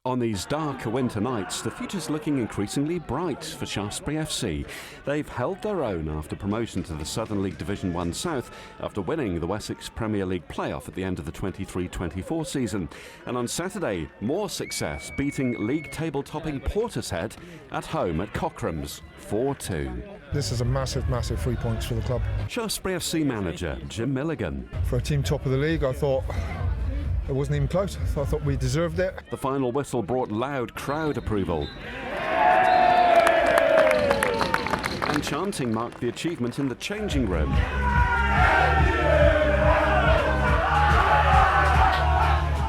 On these darker winter nights, the future's looking increasingly bright for Shaftesbury FC. They've held their own after promotion to the Southern League Division 1 South after winning the Wessex Premier League playoff at the end of the 23-24 season. And on Saturday, more success, beating league table-topping Portishead at home at Cockram's 4-2. This is a massive 3 points for the club. Shaftesbury FC manager Jim Milligan. For a team top of the league, I thought it wasn't even close. I thought we deserved it. The final whistle brought loud crowd approval. And chanting marked the achievement in the changing room.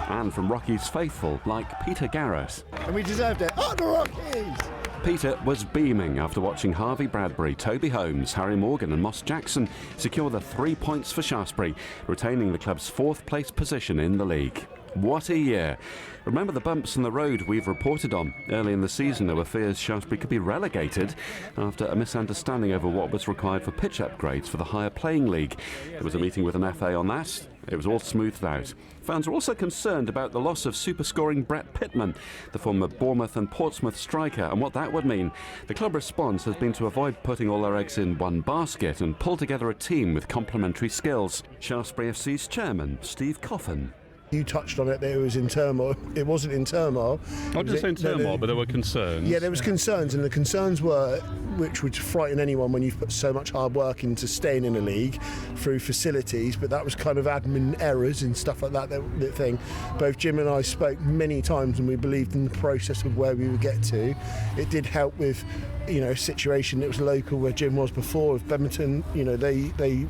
And from Rockies faithful like Peter Garratt. And we deserved it. Oh, the Rockies! Peter was beaming after watching Harvey Bradbury, Toby Holmes, Harry Morgan and Moss Jackson secure the 3 points for Shaftesbury, retaining the club's 4th place position in the league. What a year. Remember the bumps in the road we've reported on. Early in the season there were fears Shaftesbury could be relegated after a misunderstanding over what was required for pitch upgrades for the higher playing league. There was a meeting with an FA on that. It was all smoothed out. Fans were also concerned about the loss of super-scoring Brett Pittman, the former Bournemouth and Portsmouth striker, and what that would mean. The club response has been to avoid putting all their eggs in one basket and pull together a team with complementary skills. Shaftesbury FC's chairman, Steve Coffen. You touched on it that it was in turmoil. It wasn't in turmoil. I didn't say in turmoil, but there were concerns. Yeah, there was concerns, and the concerns were, which would frighten anyone when you've put so much hard work into staying in a league through facilities, but that was kind of admin errors and stuff like that thing. Both Jim and I spoke many times and we believed in the process of where we would get to. It did help with, a situation that was local where Jim was before with Bedmonton. They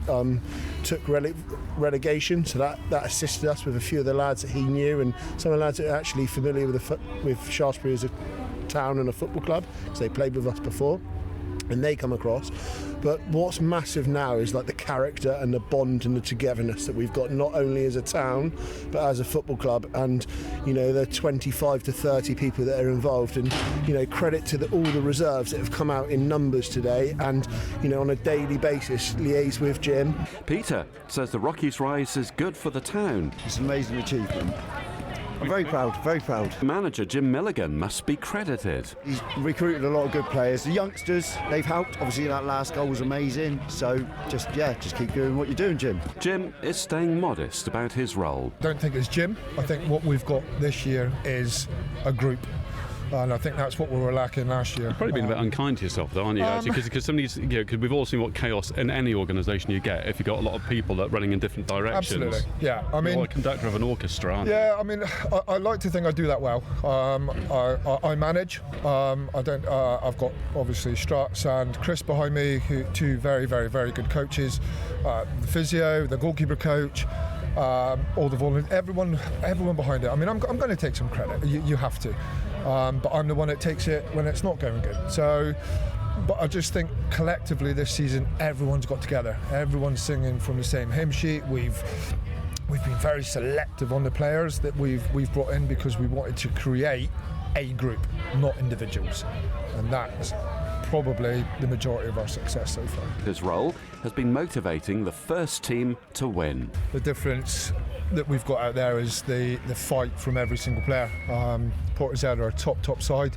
took relegation, so that assisted us with a few of the lads that he knew and some of the lads that are actually familiar with Shaftesbury as a town and a football club because they played with us before and they come across. But what's massive now is like the character and the bond and the togetherness that we've got, not only as a town but as a football club. And the 25 to 30 people that are involved, and credit to all the reserves that have come out in numbers today and on a daily basis liaise with Jim. Peter says the Rockies' rise is good for the town. It's an amazing achievement. I'm very proud. Manager Jim Milligan must be credited. He's recruited a lot of good players. The youngsters, they've helped. Obviously that last goal was amazing. So just keep doing what you're doing, Jim. Jim is staying modest about his role. Don't think it's Jim. I think what we've got this year is a group. And I think that's what we were lacking last year. You've probably been a bit unkind to yourself, though, aren't you? Actually, because some of these, because we've all seen what chaos in any organisation you get if you've got a lot of people that are running in different directions. Absolutely, yeah. You're a conductor of an orchestra, aren't you? Yeah, I mean, I like to think I do that well. I manage. I've got obviously Strats and Chris behind me, two very good coaches. The physio, the goalkeeper coach. All the volunteers, everyone behind it. I mean, I'm going to take some credit. You have to. But I'm the one that takes it when it's not going good. So, but I just think collectively this season, everyone's got together. Everyone's singing from the same hymn sheet. We've been very selective on the players that we've brought in because we wanted to create a group, not individuals, and that's probably the majority of our success so far. His role has been motivating the first team to win. The difference that we've got out there is the fight from every single player. Portishead are a top side.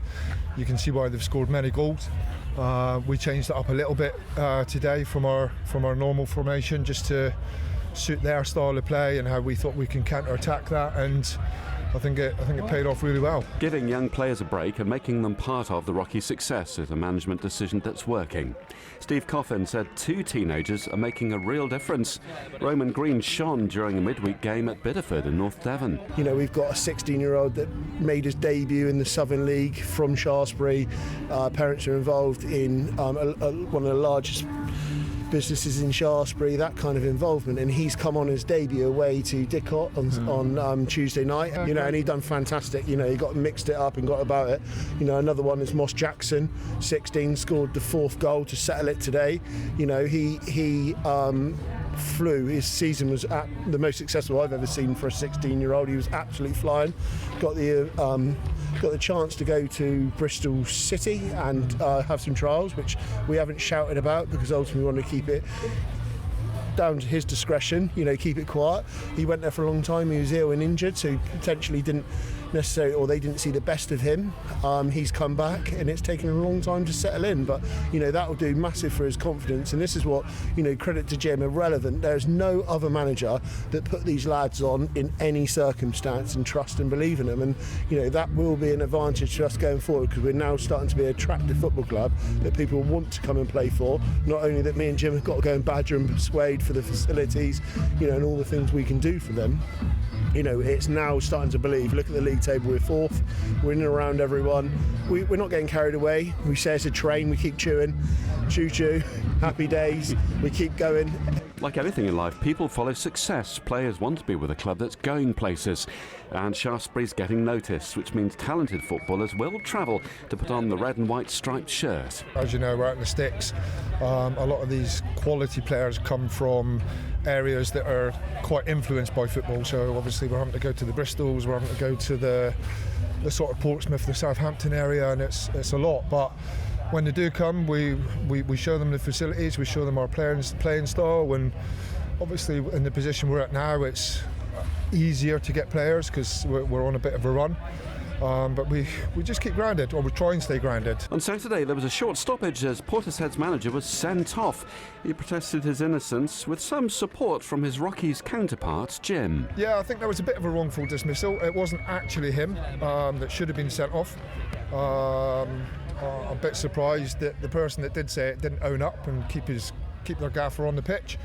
You can see why they've scored many goals. We changed it up a little bit today from our normal formation just to suit their style of play and how we thought we can counter-attack that, and I think it paid off really well. Giving young players a break and making them part of the Rockies' success is a management decision that's working. Steve Coffen said 2 teenagers are making a real difference. Roman Green shone during a midweek game at Bideford in North Devon. We've got a 16-year-old that made his debut in the Southern League from Shaftesbury. Parents are involved in one of the largest businesses in Shaftesbury, that kind of involvement, and he's come on his debut away to Dickott on Tuesday night, and he done fantastic. He got mixed it up and got about it. Another one is Moss Jackson, 16, scored the 4th goal to settle it today. He flew. His season was the most successful I've ever seen for a 16-year-old. He was absolutely flying. Got the chance to go to Bristol City and have some trials, which we haven't shouted about because ultimately we want to keep it down to his discretion, keep it quiet. He went there for a long time. He was ill and injured, so he potentially didn't necessarily, or they didn't see the best of him. He's come back, and it's taken a long time to settle in, but that will do massive for his confidence. And this is what, credit to Jim, irrelevant. There's no other manager that put these lads on in any circumstance and trust and believe in them, and that will be an advantage to us going forward, because we're now starting to be an attractive football club that people want to come and play for. Not only that me and Jim have got to go and badger and persuade for the facilities, and all the things we can do for them. It's now starting to believe. Look at the league table, we're fourth, we're in and around everyone. We're not getting carried away. We say it's a train, we keep chewing, choo-choo, happy days, we keep going. Like anything in life, people follow success. Players want to be with a club that's going places. And Shaftesbury's getting noticed, which means talented footballers will travel to put on the red and white striped shirt. As you know, we're out in the sticks. A lot of these quality players come from areas that are quite influenced by football. So obviously we're having to go to the Bristols, we're having to go to the sort of Portsmouth, the Southampton area, and it's a lot. But when they do come, we show them the facilities, we show them our playing style, and obviously in the position we're at now, it's easier to get players because we're on a bit of a run. But we just keep grounded, or we try and stay grounded. On Saturday, there was a short stoppage as Portishead's manager was sent off. He protested his innocence with some support from his Rockies counterpart, Jim. Yeah, I think there was a bit of a wrongful dismissal. It wasn't actually him that should have been sent off. I'm a bit surprised that the person that did say it didn't own up and keep their gaffer on the pitch.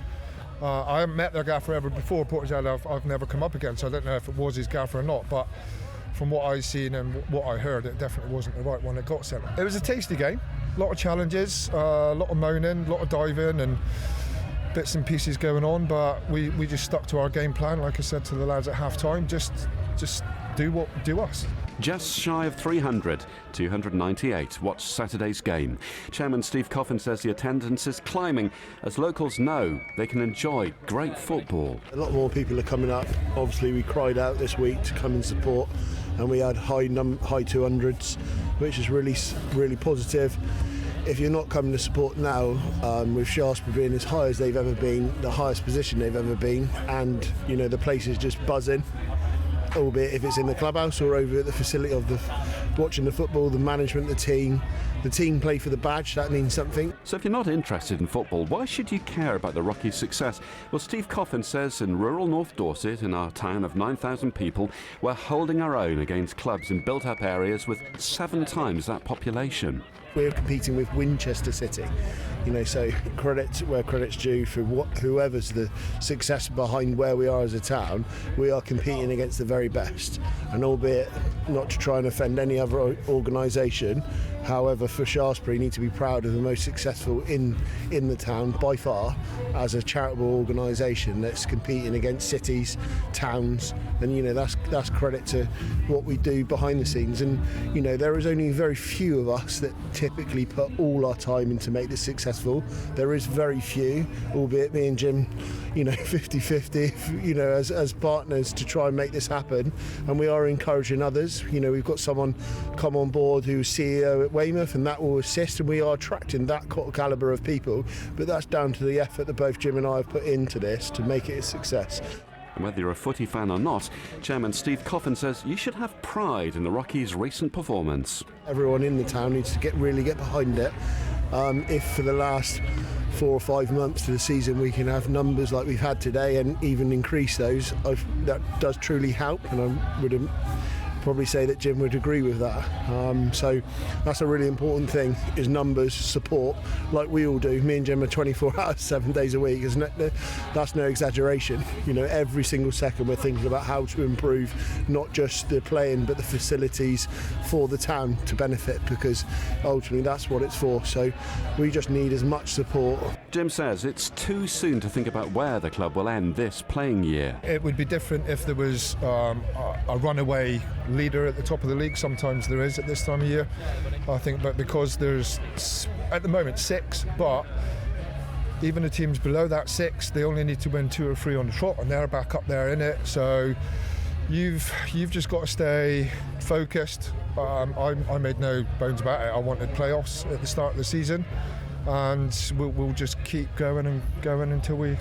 I haven't met their gaffer ever before. Portishead, I've never come up against, so I don't know if it was his gaffer or not, but from what I've seen and what I heard, it definitely wasn't the right one that got sent. It was a tasty game, a lot of challenges, a lot of moaning, a lot of diving and bits and pieces going on, but we just stuck to our game plan. Like I said to the lads at half-time, just do us. Just shy of 300, 298 watched Saturday's game. Chairman Steve Coffen says the attendance is climbing as locals know they can enjoy great football. A lot more people are coming up. Obviously we cried out this week to come and support, and we had high 200s, which is really positive. If you're not coming to support now, with Shaftesbury being as high as they've ever been, the highest position they've ever been, and the place is just buzzing, albeit if it's in the clubhouse or over at the facility of watching the football, the management, the team play for the badge, that means something. So if you're not interested in football, why should you care about the Rockies' success? Well, Steve Coffen says in rural North Dorset, in our town of 9,000 people, we're holding our own against clubs in built-up areas with 7 times that population. We're competing with Winchester City, so credit where credit's due for whoever's the success behind where we are as a town. We are competing against the very best, and albeit not to try and offend any other organisation, however, for Shaftesbury, need to be proud of the most successful in the town by far as a charitable organisation that's competing against cities, towns, and that's credit to what we do behind the scenes. And there is only very few of us that typically put all our time in to make this successful. There is very few, albeit me and Jim 50-50 as partners to try and make this happen, and we are encouraging others. We've got someone come on board who's CEO at Weymouth, and that will assist, and we are attracting that calibre of people, but that's down to the effort that both Jim and I have put into this to make it a success. And whether you're a footy fan or not, Chairman Steve Coffen says you should have pride in the Rockies' recent performance. Everyone in the town needs to really get behind it. If for the last 4 or 5 months to the season we can have numbers like we've had today and even increase those, that does truly help, and I would probably say that Jim would agree with that. So that's a really important thing, is numbers, support, like we all do. Me and Jim are 24 hours, 7 days a week. That's no exaggeration. Every single second we're thinking about how to improve not just the playing but the facilities for the town to benefit, because ultimately that's what it's for. So we just need as much support. Jim says it's too soon to think about where the club will end this playing year. It would be different if there was a runaway leader at the top of the league. Sometimes there is at this time of year, I think, but because there's at the moment 6, but even the teams below that 6, they only need to win 2 or 3 on the trot, and they're back up there in it. So you've just got to stay focused. I made no bones about it. I wanted playoffs at the start of the season, and we'll just keep going and going until we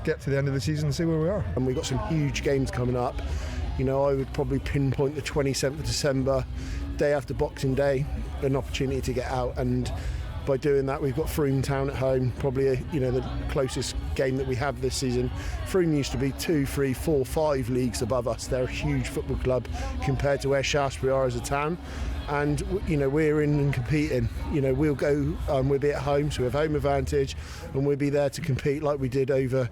get to the end of the season and see where we are. And we've got some huge games coming up. I would probably pinpoint the 27th of December, day after Boxing Day, an opportunity to get out, and by doing that we've got Frome Town at home, probably the closest game that we have this season. Frome used to be 2, 3, 4, 5 leagues above us. They're a huge football club compared to where Shaftesbury are as a town, and we're in and competing. We'll go, we'll be at home, so we have home advantage, and we'll be there to compete like we did over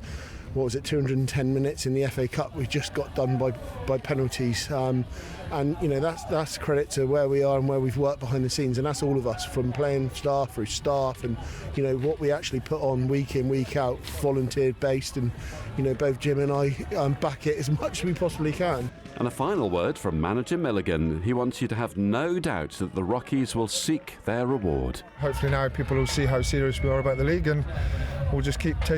210 minutes in the FA Cup. We just got done by penalties, and that's credit to where we are and where we've worked behind the scenes, and that's all of us, from playing staff through staff, and what we actually put on week in, week out, volunteer based, and both Jim and I back it as much as we possibly can. And a final word from manager Milligan. He wants you to have no doubt that the Rockies will seek their reward. Hopefully now people will see how serious we are about the league, and we'll just keep taking